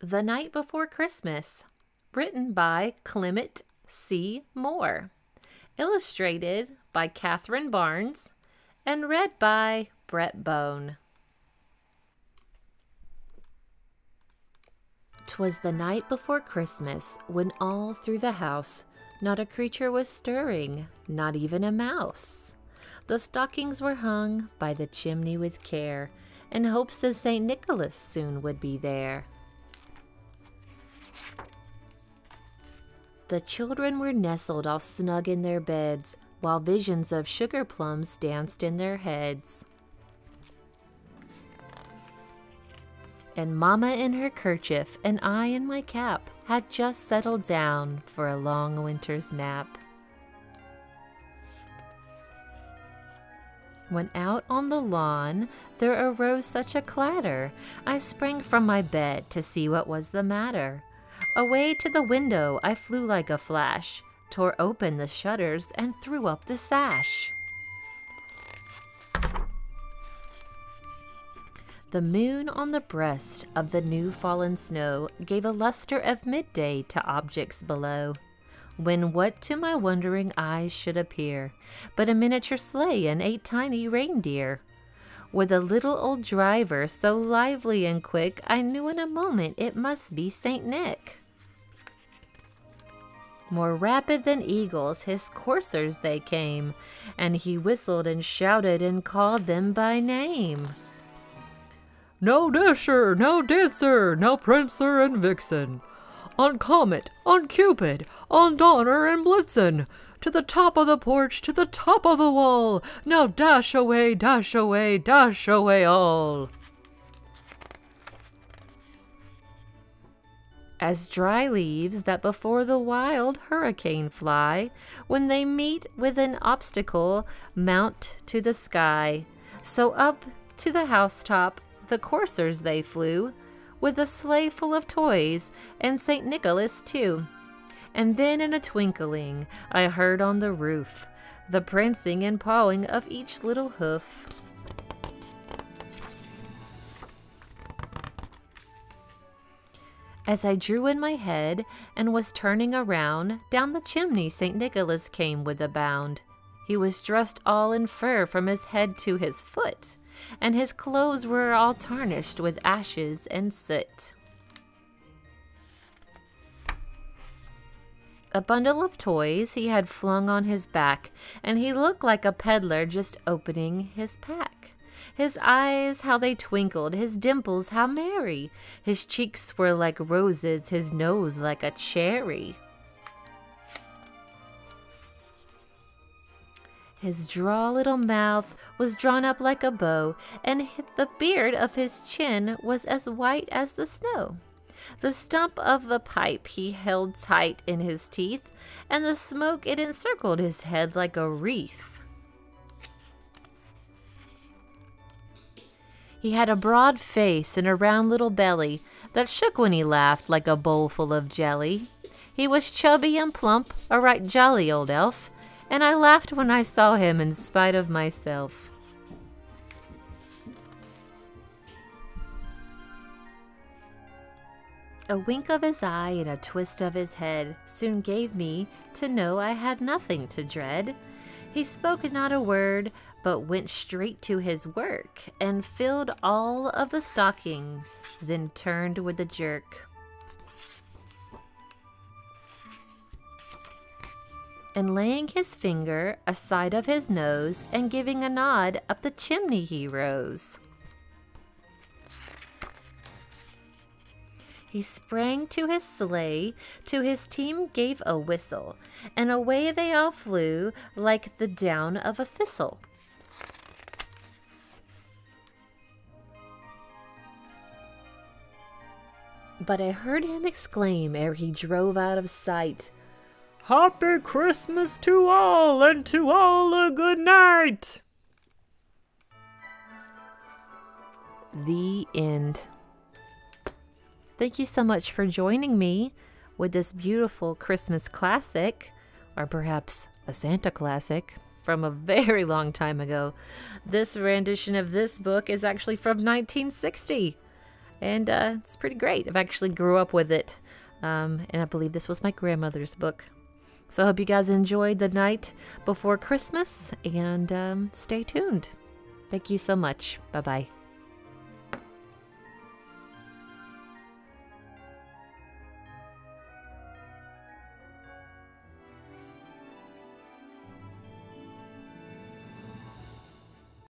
The Night Before Christmas, written by Clement C. Moore, illustrated by Catherine Barnes, and read by Brett Bone. 'Twas the night before Christmas, when all through the house not a creature was stirring, not even a mouse. The stockings were hung by the chimney with care, in hopes that St. Nicholas soon would be there. The children were nestled all snug in their beds, while visions of sugar plums danced in their heads. And Mama in her kerchief and I in my cap had just settled down for a long winter's nap. When out on the lawn there arose such a clatter, I sprang from my bed to see what was the matter. Away to the window I flew like a flash, tore open the shutters and threw up the sash. The moon on the breast of the new fallen snow gave a luster of midday to objects below, when what to my wondering eyes should appear but a miniature sleigh and 8 tiny reindeer. With a little old driver so lively and quick, I knew in a moment it must be St. Nick. More rapid than eagles his coursers they came, and he whistled and shouted and called them by name. Now Dasher, now Dancer, now Prancer and Vixen, on Comet, on Cupid, on Donner and Blitzen, to the top of the porch, to the top of the wall, now dash away, dash away, dash away all. As dry leaves that before the wild hurricane fly, when they meet with an obstacle, mount to the sky, so up to the housetop the coursers they flew, with a sleigh full of toys, and St. Nicholas too. And then in a twinkling I heard on the roof the prancing and pawing of each little hoof. As I drew in my head and was turning around, down the chimney St. Nicholas came with a bound. He was dressed all in fur from his head to his foot, and his clothes were all tarnished with ashes and soot. A bundle of toys he had flung on his back, and he looked like a peddler just opening his pack. His eyes, how they twinkled, his dimples, how merry. His cheeks were like roses, his nose like a cherry. His droll little mouth was drawn up like a bow, and the beard of his chin was as white as the snow. The stump of the pipe he held tight in his teeth, and the smoke it encircled his head like a wreath. He had a broad face and a round little belly that shook when he laughed like a bowl full of jelly. He was chubby and plump, a right jolly old elf, and I laughed when I saw him in spite of myself. A wink of his eye and a twist of his head soon gave me to know I had nothing to dread. He spoke not a word, but went straight to his work, and filled all of the stockings, then turned with a jerk. And laying his finger aside of his nose, and giving a nod, up the chimney he rose. He sprang to his sleigh, to his team gave a whistle, and away they all flew like the down of a thistle. But I heard him exclaim ere he drove out of sight, Happy Christmas to all, and to all a good night. The end. Thank you so much for joining me with this beautiful Christmas classic, or perhaps a Santa classic, from a very long time ago. This rendition of this book is actually from 1960. And it's pretty great. I've actually grew up with it. And I believe this was my grandmother's book. So I hope you guys enjoyed the night before Christmas, and stay tuned. Thank you so much. Bye-bye.